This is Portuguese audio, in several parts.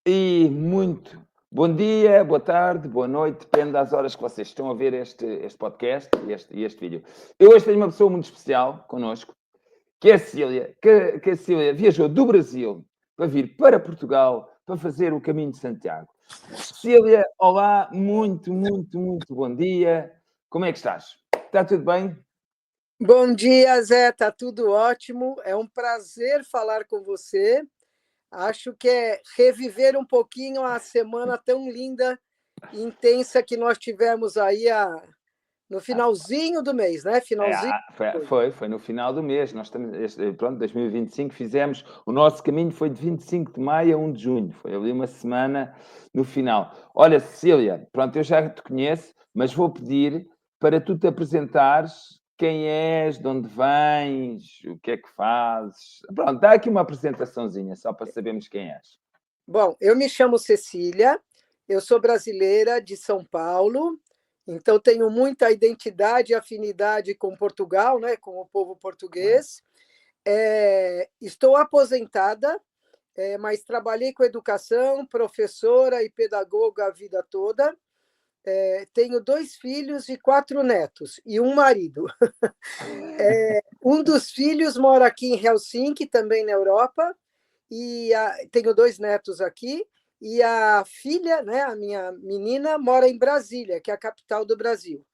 E muito bom dia, boa tarde, boa noite, depende das horas que vocês estão a ver este podcast e este vídeo. Eu hoje tenho uma pessoa muito especial connosco, que é a Cília, que a Cília viajou do Brasil para vir para Portugal para fazer o Caminho de Santiago. Cília, olá, muito bom dia. Como é que estás? Está tudo bem? Bom dia, Zé. Tá tudo ótimo. É um prazer falar com você. Acho que é reviver um pouquinho a semana tão linda e intensa que nós tivemos aí no finalzinho do mês, né? Finalzinho. Foi no final do mês. Nós estamos, pronto, 2025 fizemos. O nosso caminho foi de 25 de maio a 1 de junho. Foi ali uma semana no final. Olha, Cecília, pronto, eu já te conheço, mas vou pedir para tu te apresentares quem és, de onde vens, o que é que fazes. Pronto, dá aqui uma apresentaçãozinha, só para sabermos quem és. Bom, eu me chamo Cecília, eu sou brasileira de São Paulo, então tenho muita identidade e afinidade com Portugal, né? Com o povo português. Estou aposentada, mas trabalhei com educação, professora e pedagoga a vida toda. Tenho 2 filhos e 4 netos, e um marido. Um dos filhos mora aqui em Helsinki, também na Europa, e tenho 2 netos aqui, e a filha, né, a minha menina, mora em Brasília, que é a capital do Brasil.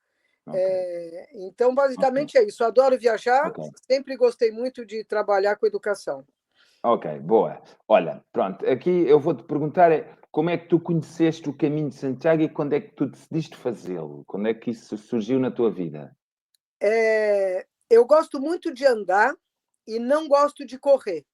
Então, basicamente é isso. Adoro viajar, Ok. sempre gostei muito de trabalhar com educação. Ok, boa. Olha, pronto, aqui eu vou-te perguntar como é que tu conheceste o Caminho de Santiago e quando é que tu decidiste fazê-lo? Quando é que isso surgiu na tua vida? Eu gosto muito de andar e não gosto de correr.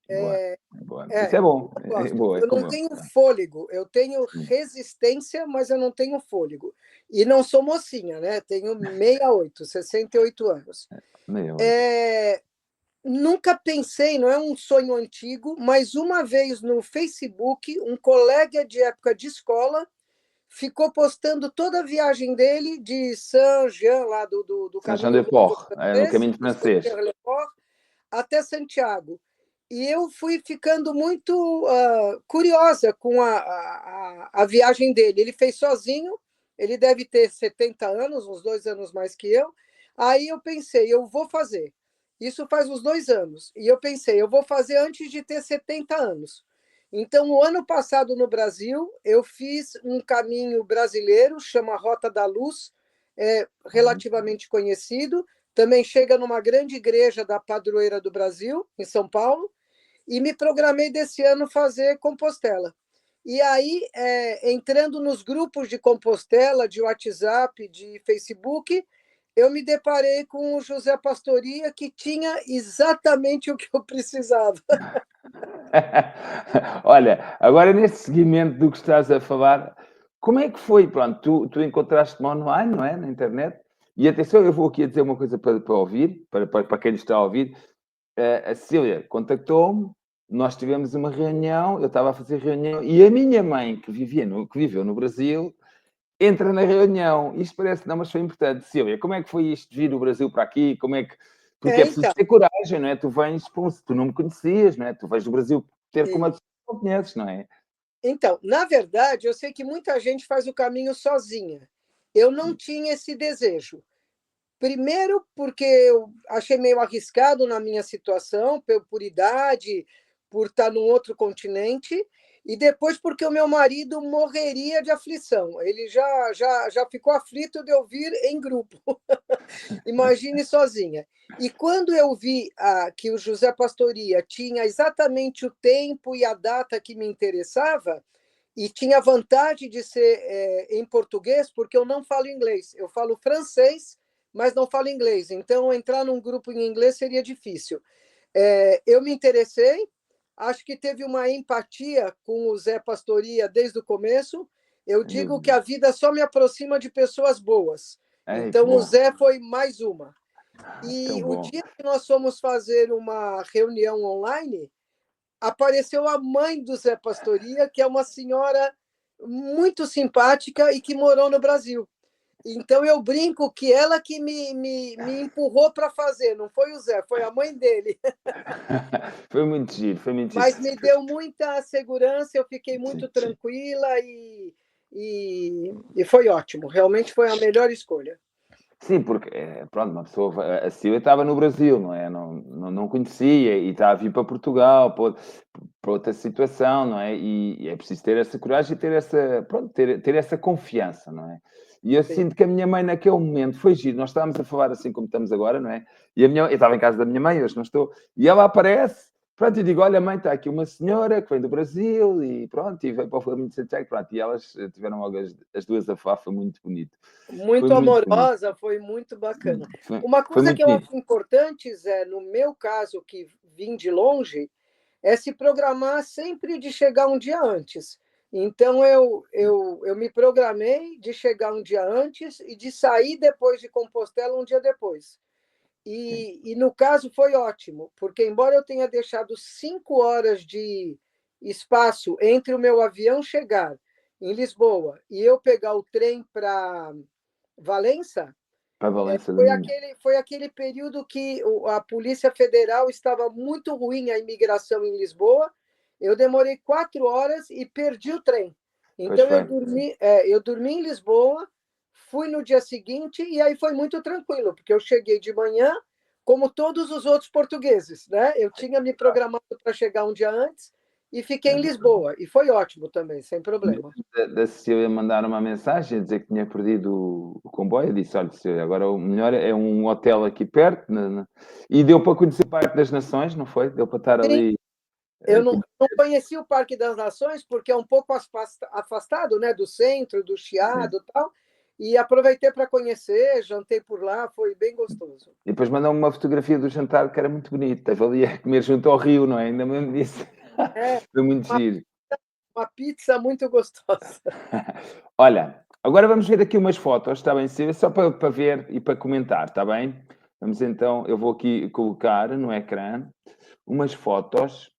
Boa, boa. Isso É, é bom. eu É gosto. boa, é Eu como não eu. tenho fôlego, eu tenho resistência, mas eu não tenho fôlego. E não sou mocinha, né? Tenho 68, 68 anos. Meia oito. É, nunca pensei, não é um sonho antigo, mas uma vez no Facebook, um colega de época de escola ficou postando toda a viagem dele de Saint-Jean, lá do caminho novo Saint-Jean-de-Port, no francês, caminho de francês. Saint-Jean-le-Port, até Santiago. E eu fui ficando muito curiosa com a viagem dele. Ele fez sozinho, ele deve ter 70 anos, uns 2 anos mais que eu. Aí eu pensei, eu vou fazer. Isso faz uns 2 anos. E eu pensei, eu vou fazer antes de ter 70 anos. Então, o ano passado no Brasil, eu fiz um caminho brasileiro, chama Rota da Luz, relativamente conhecido. Também chega numa grande igreja da Padroeira do Brasil, em São Paulo, e me programei desse ano fazer Compostela. E aí, entrando nos grupos de Compostela, de WhatsApp, de Facebook, eu me deparei com o José Pastoria, que tinha exatamente o que eu precisava. Olha, agora nesse seguimento do que estás a falar, como é que foi? Pronto, tu encontraste-me online, não é? Na internet. E atenção, eu vou aqui a dizer uma coisa para ouvir, para quem está a ouvir. A Cecília contactou-me, nós tivemos uma reunião, eu estava a fazer reunião, e a minha mãe, que viveu no Brasil, entra na reunião. Isto parece, não, mas foi importante. Cecília, como é que foi isto de vir do Brasil para aqui? Como é que... Porque é preciso Então, ter coragem, não é? Tu vens, pô, se tu não me conhecias, não é? Tu vens do Brasil ter com uma pessoa que não conheces, não é? então, na verdade, eu sei que muita gente faz o caminho sozinha. Eu não tinha esse desejo. Primeiro, porque eu achei meio arriscado na minha situação, por idade, por estar num outro continente, e depois porque o meu marido morreria de aflição. Ele já ficou aflito de eu vir em grupo. Imagine sozinha. E quando eu vi que o José Pastoria tinha exatamente o tempo e a data que me interessava, e tinha vantagem de ser em português, porque eu não falo inglês. Eu falo francês, mas não falo inglês. Então, entrar num grupo em inglês seria difícil. Eu me interessei, acho que teve uma empatia com o Zé Pastoria desde o começo. Eu Sem digo que dúvida. a vida só me aproxima de pessoas boas. Ei, que Então, o bom. Zé foi mais uma. E Tão o bom. dia que nós fomos fazer uma reunião online, apareceu a mãe do Zé Pastoria, que é uma senhora muito simpática e que morou no Brasil. Então eu brinco que ela que me empurrou para fazer, não foi o Zé, foi a mãe dele. Foi muito giro, foi muito giro. Mas me deu muita segurança, eu fiquei muito Sim, sim. tranquila e foi ótimo. Realmente foi a melhor escolha. Sim, porque, pronto, uma pessoa, a Cília estava no Brasil, não é? Não conhecia e está a vir para Portugal, para outra situação, não é? E é preciso ter essa coragem e ter essa, pronto, ter essa confiança, não é? E eu Sim. sinto que a minha mãe, naquele momento, foi giro. Nós estávamos a falar assim como estamos agora, não é? E eu estava em casa da minha mãe, hoje não estou, e ela aparece. Pronto, eu digo, olha, mãe, está aqui uma senhora que vem do Brasil e pronto, e veio para o Flamengo de Santiago, pronto, e elas tiveram logo as duas a falar, foi muito bonito. Foi Muito muito bonito. amorosa, foi muito bacana. Uma Foi coisa que muito eu bonito. acho importante, Zé, no meu caso, que vim de longe, é se programar sempre de chegar um dia antes. Então, eu me programei de chegar um dia antes e de sair depois de Compostela um dia depois. Sim, E no caso foi ótimo, porque embora eu tenha deixado 5 horas de espaço entre o meu avião chegar em Lisboa e eu pegar o trem para Valença, para Valença foi Domingo. aquele período que a Polícia Federal estava muito ruim, a imigração em Lisboa. Eu demorei 4 horas e perdi o trem. Pois Então foi. eu dormi em Lisboa, fui no dia seguinte e aí foi muito tranquilo, porque eu cheguei de manhã, como todos os outros portugueses, né? Eu tinha me programado para chegar um dia antes e fiquei em Lisboa. E foi ótimo também, sem problema. Da Cecília mandar uma mensagem a dizer que tinha perdido o comboio. Eu disse: olha, Cecília, agora o melhor é um hotel aqui perto. E deu para conhecer o Parque das Nações, não foi? Deu para estar Sim, ali. eu não conheci o Parque das Nações porque é um pouco afastado, né, do centro, do Sim. Chiado e tal, e aproveitei para conhecer, jantei por lá, foi bem gostoso. E depois mandou-me uma fotografia do jantar que era muito bonito. Estava ali a comer junto ao rio, não é? Ainda me disse. É, Foi muito uma, giro. uma pizza muito gostosa. Olha, agora vamos ver aqui umas fotos, está bem, Silvia? Só para ver e para comentar, está bem? Vamos então, eu vou aqui colocar no ecrã umas fotos.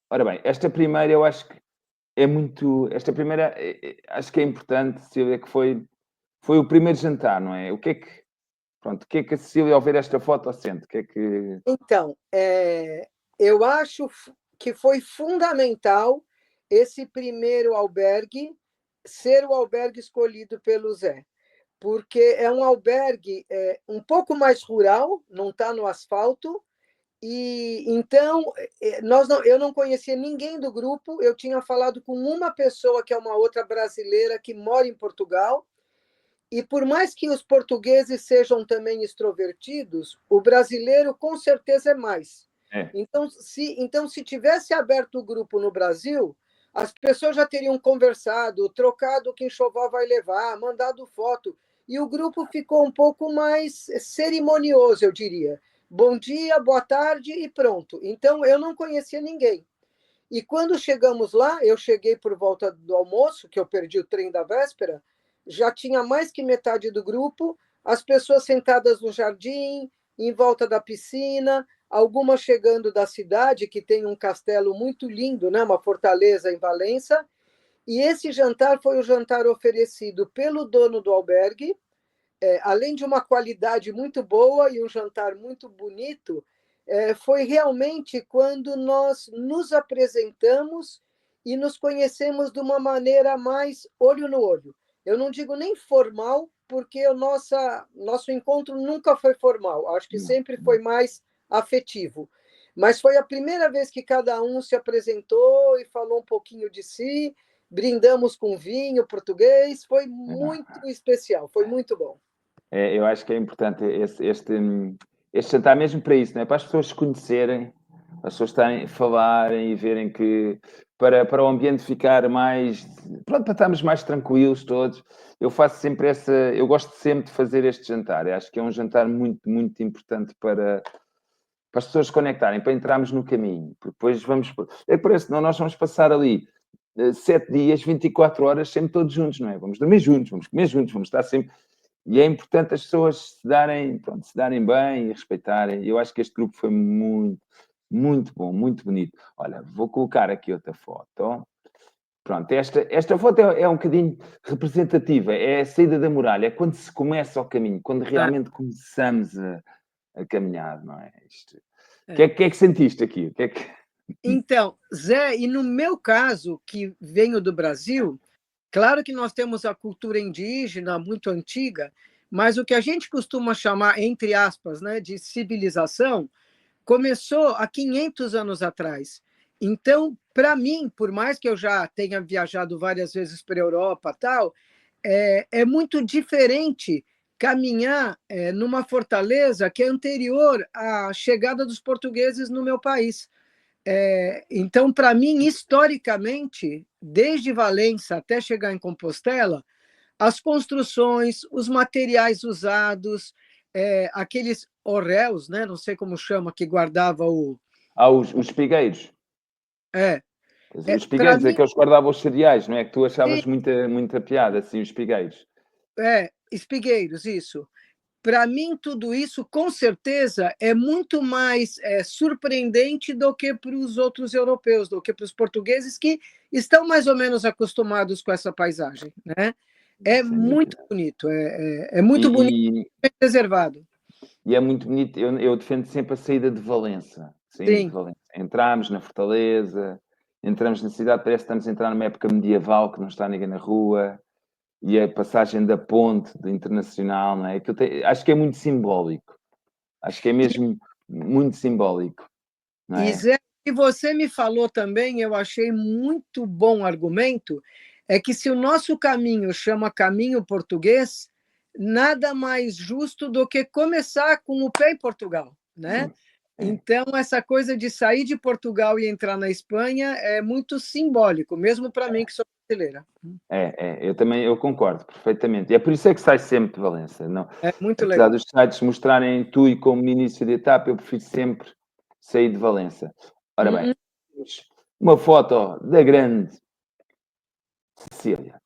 Ora bem, esta primeira eu acho que é muito. Esta primeira acho que é importante, Silvia, que foi o primeiro jantar, não é? Pronto, o que é que a Cecília, ao ver esta foto, sente? O que é que. Então, eu acho que foi fundamental esse primeiro albergue ser o albergue escolhido pelo Zé, porque é um albergue um pouco mais rural, não está no asfalto. E então eu não conhecia ninguém do grupo. Eu tinha falado com uma pessoa que é uma outra brasileira que mora em Portugal. E por mais que os portugueses sejam também extrovertidos, o brasileiro com certeza é mais. É, Então, se tivesse aberto o grupo no Brasil, as pessoas já teriam conversado, trocado o que enxoval vai levar, mandado foto, e o grupo ficou um pouco mais cerimonioso, eu diria. Bom dia, boa tarde e pronto. Então, eu não conhecia ninguém. E quando chegamos lá, eu cheguei por volta do almoço, que eu perdi o trem da véspera, já tinha mais que metade do grupo, as pessoas sentadas no jardim, em volta da piscina, algumas chegando da cidade, que tem um castelo muito lindo, né? Uma fortaleza em Valença. E esse jantar foi o jantar oferecido pelo dono do albergue, além de uma qualidade muito boa e um jantar muito bonito, foi realmente quando nós nos apresentamos e nos conhecemos de uma maneira mais olho no olho. Eu não digo nem formal, porque o nosso encontro nunca foi formal, acho que não, sempre foi não. mais afetivo. Mas foi a primeira vez que cada um se apresentou e falou um pouquinho de si, brindamos com vinho português, foi muito especial, foi muito bom. Eu acho que é importante este jantar mesmo para isso, não é? Para as pessoas se conhecerem, as pessoas estarem, falarem e verem que para o ambiente ficar mais, pronto, para estarmos mais tranquilos todos. Eu faço sempre eu gosto sempre de fazer este jantar. Eu acho que é um jantar muito, muito importante para as pessoas se conectarem, para entrarmos no caminho. Porque depois vamos, parece que não, nós vamos passar ali 7 dias, 24 horas, sempre todos juntos, não é? Vamos dormir juntos, vamos comer juntos, vamos estar sempre. E é importante as pessoas se darem bem e respeitarem. Eu acho que este grupo foi muito, muito bom, muito bonito. Olha, vou colocar aqui outra foto Pronto, esta foto é um bocadinho representativa, é a saída da muralha, é quando se começa o caminho, quando realmente começamos a caminhar, não é? Isto. O que é que sentiste aqui? O que é que... Então, Zé, e no meu caso, que venho do Brasil, claro que nós temos a cultura indígena muito antiga, mas o que a gente costuma chamar, entre aspas, né, de civilização, começou há 500 anos atrás. Então, para mim, por mais que eu já tenha viajado várias vezes para a Europa tal, é muito diferente caminhar numa fortaleza que é anterior à chegada dos portugueses no meu país. Então, para mim, historicamente, desde Valença até chegar em Compostela, as construções, os materiais usados, aqueles orréus, né? Não sei como chama, que guardava o. Os espigueiros. É, Quer dizer, os para espigueiros, mim, aqueles que guardavam os cereais, não é? Que tu sim, achavas muita piada, assim, os espigueiros. espigueiros, isso. Para mim, tudo isso, com certeza, é muito mais surpreendente do que para os outros europeus, do que para os portugueses, que estão mais ou menos acostumados com essa paisagem, né? É Sem muito dúvida. bonito, é muito bonito, E, bem preservado. e é muito bonito, eu defendo sempre a saída de Valença. Saímos de Sim, Valença. Entramos na fortaleza, entramos na cidade, parece que estamos a entrar numa época medieval, que não está ninguém na rua, e a passagem da ponte do internacional, não é? Acho que é muito simbólico. Acho que é mesmo muito simbólico, não e é? Zé, o que você me falou também, eu achei muito bom argumento, é que se o nosso caminho chama caminho português, nada mais justo do que começar com o pé em Portugal, né? Sim. É. Então, essa coisa de sair de Portugal e entrar na Espanha é muito simbólico, mesmo para mim que sou brasileira. Eu também eu concordo perfeitamente. E é por isso é que sai sempre de Valença. Não, É muito apesar legal. dos sites mostrarem Tui como início de etapa, eu prefiro sempre sair de Valença. Ora bem, Uhum. uma foto da grande Cecília,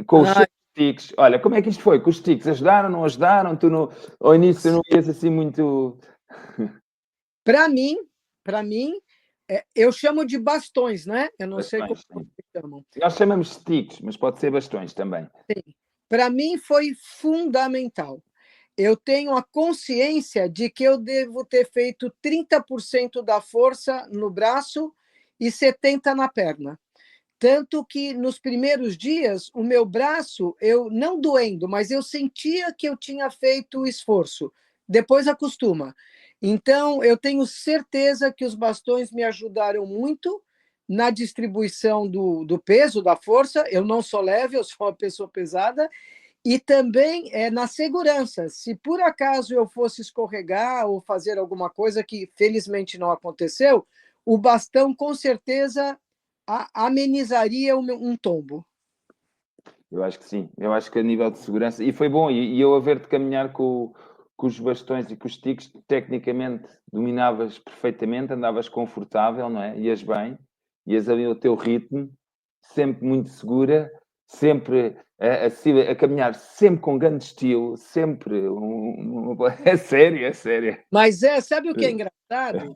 com os Ah, seus tiques. Olha, como é que isto foi? Com os tiques, ajudaram, não ajudaram? Ao início não ias assim muito... para mim, para mim, eu chamo de bastões, né? Eu não sei como Bastões, sim. vocês chamam. Nós chamamos de tiques, mas pode ser bastões também. Para mim foi fundamental. Eu tenho a consciência de que eu devo ter feito 30% da força no braço e 70% na perna. Tanto que nos primeiros dias, o meu braço, eu não doendo, mas eu sentia que eu tinha feito o esforço. Depois acostuma. Então, eu tenho certeza que os bastões me ajudaram muito na distribuição do peso, da força. Eu não sou leve, eu sou uma pessoa pesada. E também na segurança. Se por acaso eu fosse escorregar ou fazer alguma coisa que felizmente não aconteceu, o bastão com certeza amenizaria um tombo. Eu acho que sim. Eu acho que a nível de segurança... E foi bom. E eu a ver-te caminhar com os bastões e com os tiques, tecnicamente dominavas perfeitamente, andavas confortável, não é? Ias bem, ias ali no teu ritmo, sempre muito segura, sempre a caminhar, sempre com grande estilo, sempre... É sério, é sério. Mas sabe o que é engraçado?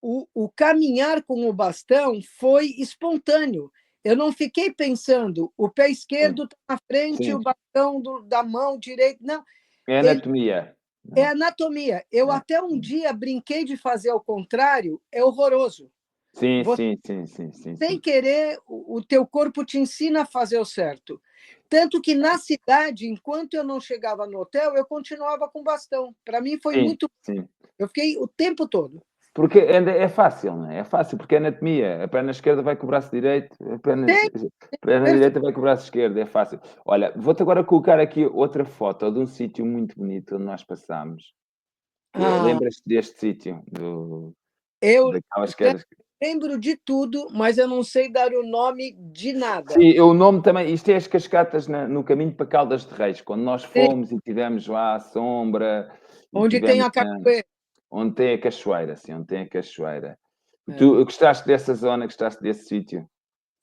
O caminhar com o bastão foi espontâneo. Eu não fiquei pensando, o pé Sim, esquerdo está na frente, o sim. bastão da mão direita. Não, É ele anatomia. é Não anatomia. Eu é? até um dia brinquei de fazer ao contrário, é horroroso. Sim, Você, sim, sim, sim, sim, sem sim. querer, o teu corpo te ensina a fazer o certo. Tanto que na cidade, enquanto eu não chegava no hotel, eu continuava com bastão. Para mim foi Sim, muito. sim. Eu fiquei o tempo todo. Porque é fácil, não é? É fácil, porque é anatomia. A perna esquerda vai com o braço direito, Tem, a perna perfeito. direita vai com o braço esquerdo, é fácil. Olha, vou-te agora colocar aqui outra foto de um sítio muito bonito onde nós passámos. Ah, Lembras-te deste sítio? eu Daquelas quedas? lembro de tudo, mas eu não sei dar o nome de nada. Sim, o nome também. Isto é as cascatas no caminho para Caldas de Reis. Quando nós Sim, fomos e tivemos lá à sombra e onde tem tivemos a capoeira. onde tem a cachoeira, sim, onde tem a cachoeira. É, Tu gostaste dessa zona, gostaste desse sítio?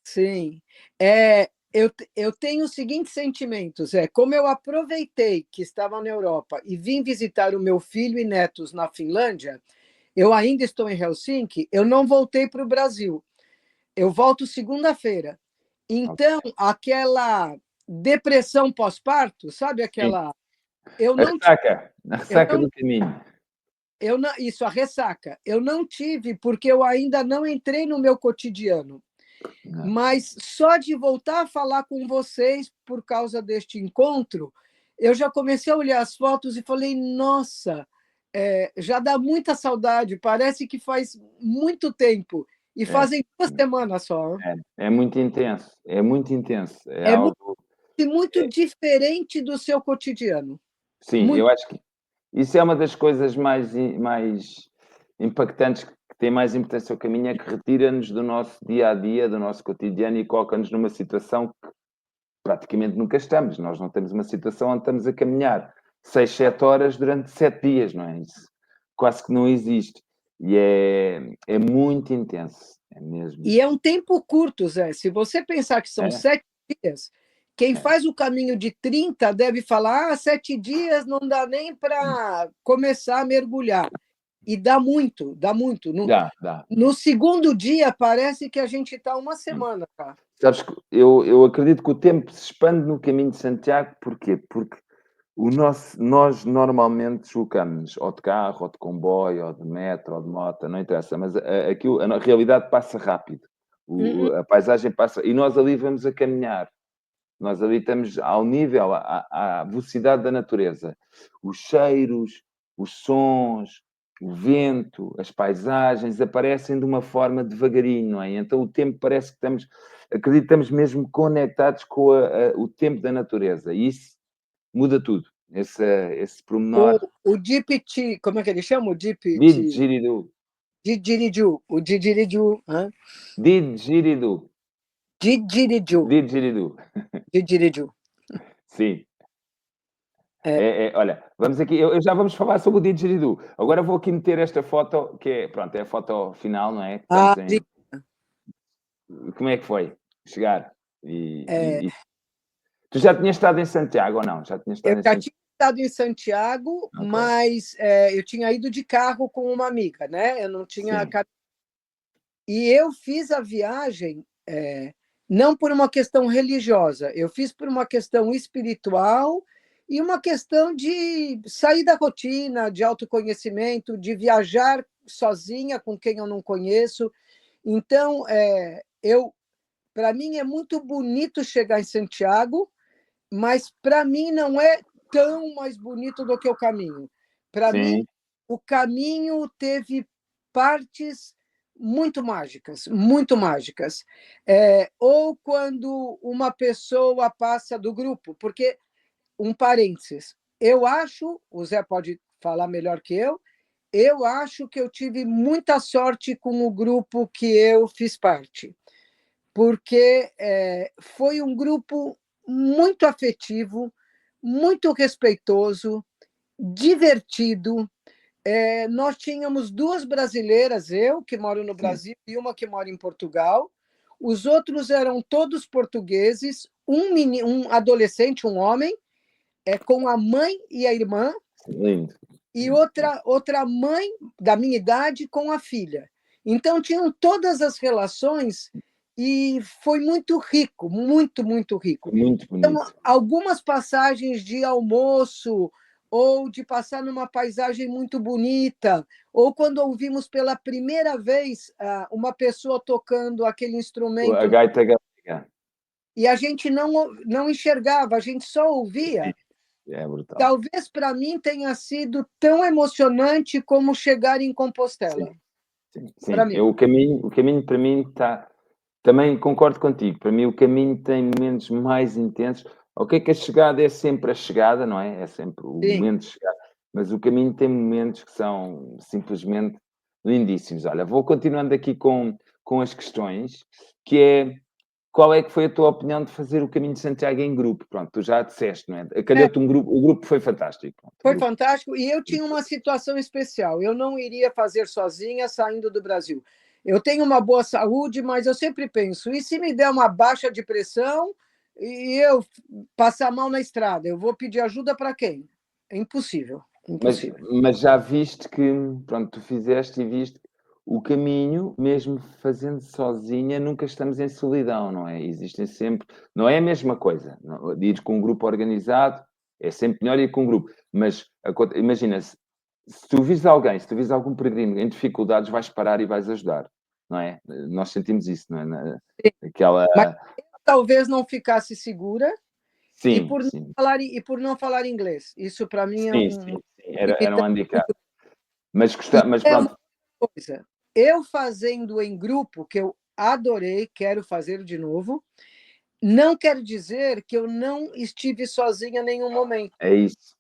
sim. Eu tenho os seguintes sentimentos. Como eu aproveitei que estava na Europa e vim visitar o meu filho e netos na Finlândia, eu ainda estou em Helsinki, eu não voltei para o Brasil. Eu volto segunda-feira. Então, aquela depressão pós-parto, sabe Sim. aquela... Eu A não, ressaca do caminho. isso, a ressaca. Eu não tive, porque eu ainda não entrei no meu cotidiano. Não. Mas só de voltar a falar com vocês por causa deste encontro, eu já comecei a olhar as fotos e falei, nossa, já dá muita saudade, parece que faz muito tempo. E fazem 2 semanas só. É muito intenso, é muito intenso. É É muito, algo. muito diferente do seu cotidiano. Sim, Muito. eu acho que isso é uma das coisas mais impactantes, que tem mais importância ao caminho, é que retira-nos do nosso dia a dia, do nosso cotidiano e coloca-nos numa situação que praticamente nunca estamos. Nós não temos uma situação onde estamos a caminhar 6, 7 horas durante 7 dias, não é? Isso quase que não existe. E é muito intenso, é mesmo. E é um tempo curto, Zé. Se você pensar que são É, 7 dias, quem é. faz o caminho de 30 deve falar: 7 dias não dá nem para começar a mergulhar. E dá muito, dá muito. Dá. No segundo dia, parece que a gente está uma semana, cara. Sabes que eu acredito que o tempo se expande no caminho de Santiago, porquê? Porque nós normalmente deslocamos-nos ou de carro, ou de comboio, ou de metro, ou de moto, não interessa, mas a realidade passa rápido, a paisagem passa, e nós ali vamos a caminhar, nós ali estamos ao nível, à velocidade da natureza. Os cheiros, os sons, o vento, as paisagens aparecem de uma forma devagarinho, não é? Então o tempo parece que acreditamos mesmo conectados com o tempo da natureza, e isso muda tudo. Esse pormenor. O Deep, como é que ele chama? O Deep Didgeridoo. Didgeridoo. O Didgeridoo. Didgeridoo. Didgeridoo. Didgeridoo. Didgeridoo. Sim. Olha, vamos aqui, eu já vamos falar sobre o didgeridoo. Agora vou aqui meter esta foto, que é, pronto, é a foto final, não é? Que estamos em... Como é que foi chegar? E tu já tinhas estado em Santiago ou não? Já tinhas Eu estado em já Santiago? tinha estado em Santiago, Ok. mas eu tinha ido de carro com uma amiga, né? Eu não tinha. Sim. E eu fiz a viagem não por uma questão religiosa, eu fiz por uma questão espiritual e uma questão de sair da rotina, de autoconhecimento, de viajar sozinha com quem eu não conheço. Então, para mim é muito bonito chegar em Santiago, mas para mim não é tão mais bonito do que o caminho. Para mim, Sim. o caminho teve partes muito mágicas, muito mágicas. Ou quando uma pessoa passa do grupo, porque, um parênteses, eu acho, o Zé pode falar melhor que eu acho que eu tive muita sorte com o grupo que eu fiz parte, porque foi um grupo muito afetivo, muito respeitoso, divertido. Nós tínhamos 2 brasileiras, eu, que moro no Sim. Brasil, e uma que mora em Portugal. Os outros eram todos portugueses, um adolescente, um homem, com a mãe e a irmã, Lindo. e outra mãe da minha idade com a filha. Então, tinham todas as relações e foi muito rico, muito, muito rico. Muito Então, bonito. algumas passagens de almoço, ou de passar numa paisagem muito bonita, ou quando ouvimos pela primeira vez uma pessoa tocando aquele A instrumento gaita galega. e a gente não enxergava, a gente só ouvia. É brutal. Talvez para mim tenha sido tão emocionante como chegar em Sim. Compostela. Para Sim. mim. O caminho para mim está. Também concordo contigo. Para mim, o caminho tem momentos mais intensos. Ok, que a chegada é sempre a chegada, não é? É sempre o Sim. momento de chegar. Mas o caminho tem momentos que são simplesmente lindíssimos. Olha, vou continuando aqui com as questões, que é qual é que foi a tua opinião de fazer o caminho de Santiago em grupo? Pronto, tu já disseste, não é? Calhou-te um grupo, o grupo foi fantástico. Pronto, Foi fantástico. E eu tinha uma situação especial. Eu não iria fazer sozinha saindo do Brasil. Eu tenho uma boa saúde, mas eu sempre penso: e se me der uma baixa de pressão e eu passar mal na estrada? Eu vou pedir ajuda para quem? É impossível. Mas, Impossível. mas já viste que, pronto, tu fizeste e viste, o caminho, mesmo fazendo sozinha, nunca estamos em solidão, não é? Existem sempre... Não é a mesma coisa. De ir com um grupo organizado, é sempre melhor ir com um grupo. Mas, imagina, se tu vires alguém, se tu vires algum peregrino em dificuldades, vais parar e vais ajudar, não é? Nós sentimos isso, não é? Aquela... Mas eu talvez não ficasse segura Sim, sim. e por não falar inglês. Isso, para mim, é Sim, sim, um sim. Era um limitante handicap. muito. Mas É uma pronto, coisa. Eu fazendo em grupo, que eu adorei, quero fazer de novo, não quer dizer que eu não estive sozinha em nenhum momento. é isso.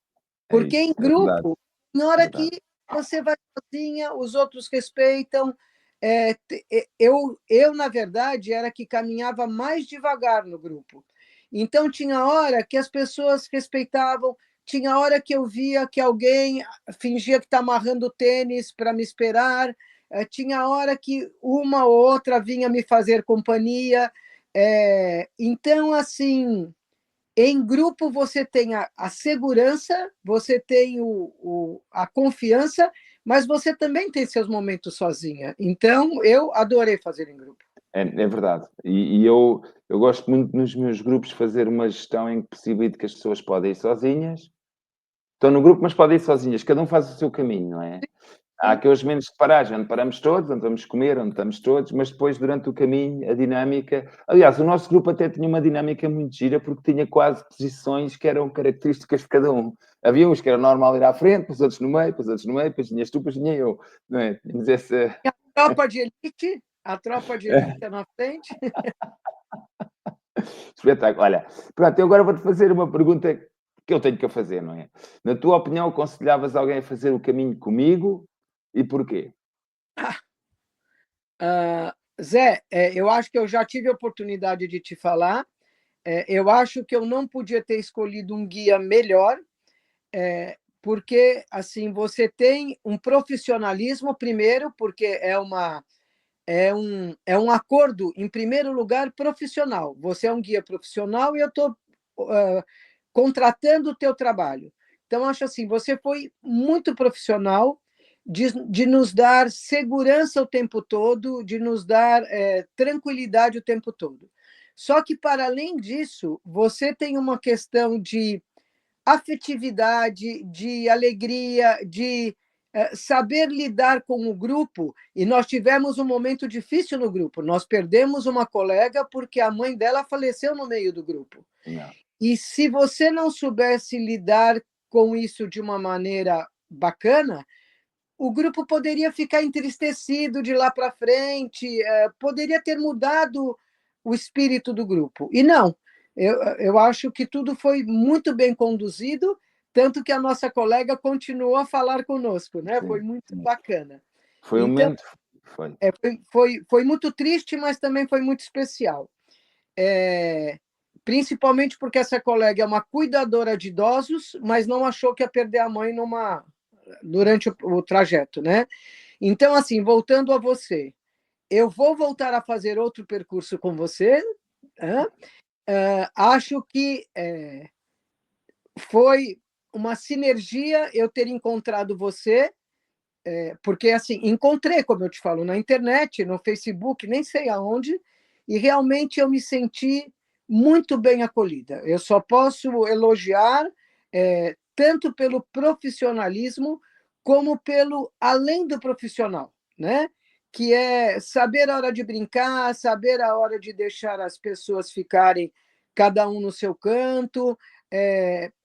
É Porque em isso. É verdade. grupo, na É hora verdade. que você vai sozinha, os outros respeitam. Eu, na verdade, era que caminhava mais devagar no grupo. Então, tinha hora que as pessoas respeitavam, tinha hora que eu via que alguém fingia que está amarrando o tênis para me esperar, tinha hora que uma ou outra vinha me fazer companhia. Então, assim, em grupo, você tem a segurança, você tem a confiança, mas você também tem seus momentos sozinha. Então, eu adorei fazer em grupo. É verdade. E eu gosto muito nos meus grupos fazer uma gestão em que possibilite que as pessoas podem ir sozinhas. Estão no grupo, mas podem ir sozinhas. Cada um faz o seu caminho, não é? Há Sim. aqueles momentos de paragem, onde paramos todos, onde vamos comer, onde estamos todos, mas depois, durante o caminho, a dinâmica... Aliás, o nosso grupo até tinha uma dinâmica muito gira, porque tinha quase posições que eram características de cada um. Havia uns que era normal ir à frente, depois outros no meio, depois outros no meio, depois tinhas tu, depois tinha eu. Não é? Tínhamos essa... A tropa de elite é na frente. Espetáculo. Olha, pronto, eu agora vou-te fazer uma pergunta que eu tenho que fazer, não é? Na tua opinião, aconselhavas alguém a fazer o caminho comigo e porquê? Zé, eu acho que eu já tive a oportunidade de te falar. Eu acho que eu não podia ter escolhido um guia melhor, porque assim você tem um profissionalismo primeiro, porque é um acordo, em primeiro lugar, profissional. Você é um guia profissional e eu estou contratando o teu trabalho. Então, acho assim, você foi muito profissional de nos dar segurança o tempo todo, de nos dar tranquilidade o tempo todo. Só que, para além disso, você tem uma questão de afetividade, de alegria, de saber lidar com o grupo. E nós tivemos um momento difícil no grupo. Nós perdemos uma colega porque a mãe dela faleceu no meio do grupo. Não. E se você não soubesse lidar com isso de uma maneira bacana, o grupo poderia ficar entristecido de lá para frente, poderia ter mudado o espírito do grupo. E não, eu acho que tudo foi muito bem conduzido, tanto que a nossa colega continuou a falar conosco, né? Foi Sim, muito sim. bacana. Foi um Então, momento... Foi. foi muito triste, mas também foi muito especial. Principalmente porque essa colega é uma cuidadora de idosos, mas não achou que ia perder a mãe durante o trajeto, né? Então, assim, voltando a você, eu vou voltar a fazer outro percurso com você. Acho que foi uma sinergia eu ter encontrado você, porque, assim, encontrei, como eu te falo, na internet, no Facebook, nem sei aonde, e realmente eu me senti muito bem acolhida. Eu só posso elogiar, tanto pelo profissionalismo, como pelo além do profissional, né? Que é saber a hora de brincar, saber a hora de deixar as pessoas ficarem cada um no seu canto,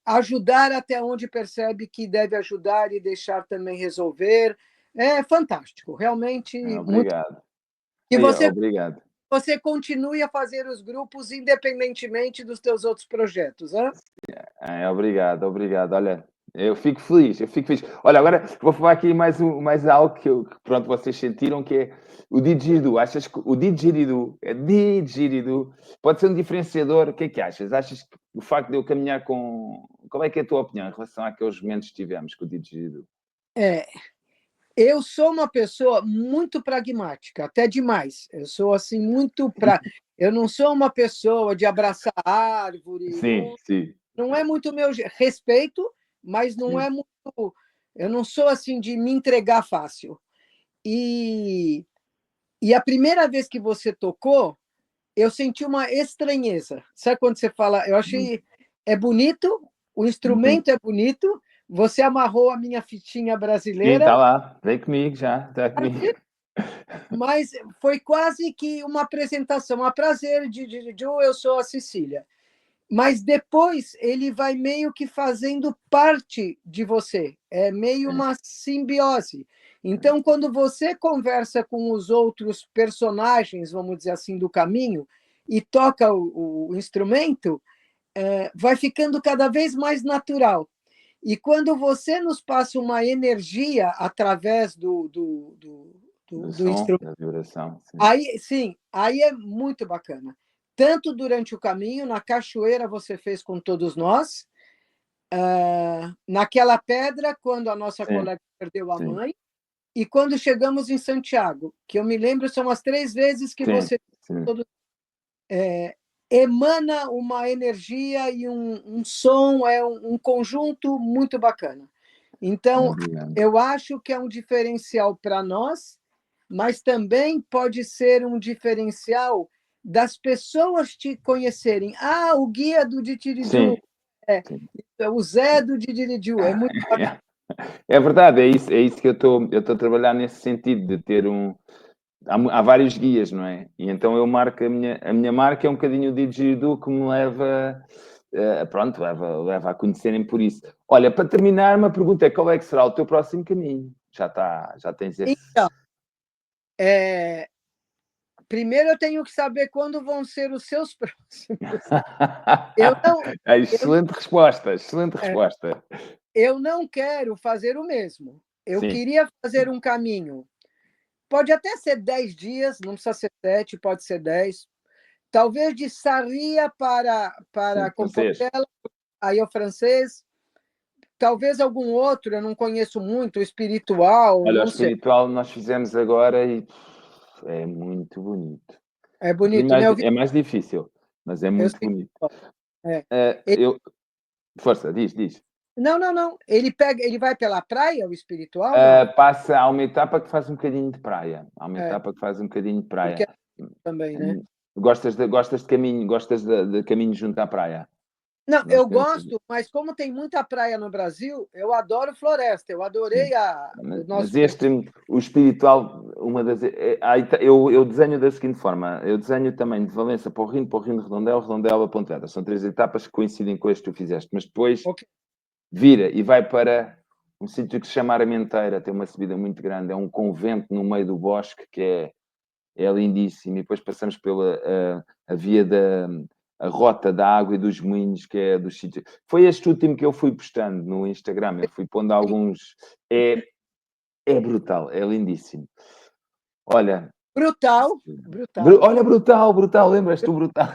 ajudar até onde percebe que deve ajudar e deixar também resolver. É fantástico, realmente muito. Obrigado. E Aí, obrigado. você continue a fazer os grupos independentemente dos teus outros projetos, hein? Obrigado, obrigado. Olha, eu fico feliz, eu fico feliz. Olha, agora vou falar aqui mais algo que, pronto, vocês sentiram, que é o didgeridoo. Achas que o didgeridoo pode ser um diferenciador? O que é que achas? Achas que o facto de eu caminhar com... Qual é que é a tua opinião em relação àqueles momentos que tivemos com o didgeridoo? É, eu sou uma pessoa muito pragmática, até demais. Eu sou assim muito eu não sou uma pessoa de abraçar árvore, Sim, sim, não é muito meu respeito, mas não sim. é muito. Eu não sou assim de me entregar fácil. e a primeira vez que você tocou, eu senti uma estranheza. Sabe quando você fala, eu achei, é bonito, o instrumento é bonito, você amarrou a minha fitinha Sim, brasileira, está lá, vem comigo já, está comigo. mas foi quase que uma apresentação, a prazer de eu sou a Cecília. Mas depois ele vai meio que fazendo parte de você, é meio uma simbiose. Então, quando você conversa com os outros personagens, vamos dizer assim, do caminho, e toca o instrumento, vai ficando cada vez mais natural. E quando você nos passa uma energia através Do do som, instrumento, da vibração, sim. aí sim, aí é muito bacana. Tanto durante o caminho, na cachoeira você fez com todos nós, naquela pedra, quando a nossa Sim, colega perdeu a sim, mãe, e quando chegamos em Santiago, que eu me lembro, são as 3 vezes que sim, você sim. todo, emana uma energia e um som, é um conjunto muito bacana. Então, Obrigado. eu acho que é um diferencial para nós, mas também pode ser um diferencial das pessoas te conhecerem. Ah, o guia do Sim, Ditiriju, é, sim. o Zé do Ditiriju, é muito bacana. É verdade, é isso que eu estou a trabalhar nesse sentido, de ter um. Há vários guias, não é? E então eu marco a minha marca é um bocadinho o didgeridoo que me leva, pronto, leva a conhecerem por isso. Olha, para terminar, uma pergunta é qual é que será o teu próximo caminho? Já tens esse. Então, é, primeiro eu tenho que saber quando vão ser os seus próximos. Eu não, eu, Excelente resposta, excelente é, resposta. eu não quero fazer o mesmo. Eu Sim, queria fazer um caminho. Pode até ser 10 dias, não precisa ser 7, pode ser 10. Talvez de Sarria sim, para francês. Compostela, aí é o francês. Talvez algum outro, eu não conheço muito, o espiritual, Olha, o não sei. espiritual nós fizemos agora e é muito bonito. É bonito, né? É mais difícil, mas é Eu muito sei. bonito. É. Ele- Eu, força, diz. não, não, não. Ele vai pela praia, o espiritual, não? Há uma etapa que faz um bocadinho de praia. Há uma É, etapa que faz um bocadinho de praia. porque é também, né? Hum, gostas de caminho, de caminho junto à praia? Não, Nós eu temos. gosto, mas como tem muita praia no Brasil, eu adoro floresta. Eu Sim. adorei o Mas nosso este, percurso. o espiritual, eu desenho da seguinte forma: eu desenho também de Valença para o Rio de Redondela, Redondela a Pontevedra. São 3 etapas que coincidem com este que tu fizeste, mas depois Ok. vira e vai para um sítio que se chama Armenteira, tem uma subida muito grande, é um convento no meio do bosque que é lindíssimo. E depois passamos pela a via a rota da água e dos moinhos, que é dos sítios. Foi este último que eu fui postando no Instagram, eu fui pondo alguns. É, é brutal, é lindíssimo. Olha, Brutal, brutal. olha, brutal, lembras-te do brutal?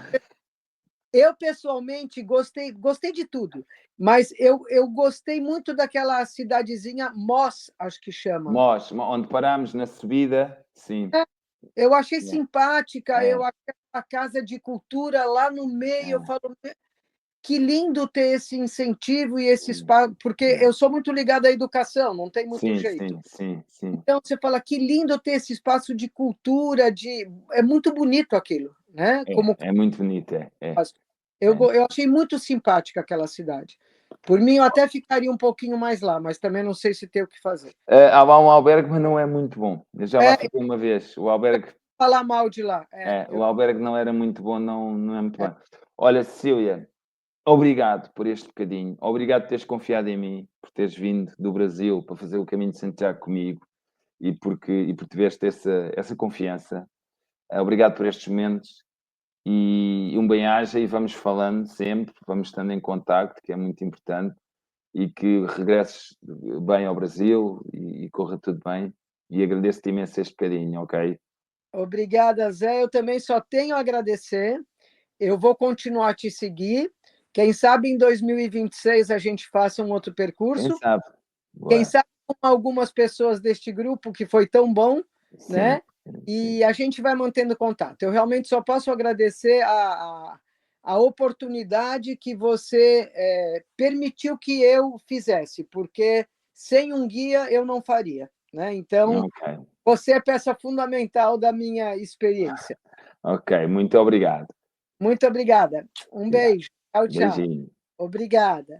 Eu, pessoalmente, gostei de tudo, mas eu gostei muito daquela cidadezinha Moss, acho que chama. Nós, onde parámos na subida, sim. É, eu achei simpática, É, eu achei a casa de cultura lá no meio, eu é, falo, que lindo ter esse incentivo e esse sim, espaço, porque é. eu sou muito ligada à educação, não tem muito Sim, jeito. sim, sim, sim. Então, você fala, que lindo ter esse espaço de cultura, é muito bonito aquilo, né? Como É muito bonito, é. eu achei muito simpática aquela cidade. Por mim, eu até ficaria um pouquinho mais lá, mas também não sei se tem o que fazer. Há lá um albergue, mas não é muito bom. Eu já lá É, fiquei uma vez. falar mal de lá. O albergue não era muito bom, não é muito É. bem. Olha, Cecília, obrigado por este bocadinho. Obrigado por teres confiado em mim, por teres vindo do Brasil para fazer o caminho de Santiago comigo e por tiveste essa confiança. Obrigado por estes momentos e um bem-aja e vamos falando sempre, vamos estando em contacto, que é muito importante, e que regresses bem ao Brasil e corra tudo bem. E agradeço-te imenso este bocadinho, ok? Obrigada, Zé. Eu também só tenho a agradecer. Eu vou continuar a te seguir. Quem sabe em 2026 a gente faça um outro Quem percurso. sabe? Quem Boa. sabe com algumas pessoas deste grupo que foi tão bom, Sim, né? sim. E a gente vai mantendo contato. Eu realmente só posso agradecer a oportunidade que você permitiu que eu fizesse, porque sem um guia eu não faria. né? Então, Ok. você é peça fundamental da minha experiência. Ok, muito obrigado. Muito obrigada. Um Obrigado. beijo. Tchau, tchau. Beijinho. Obrigada.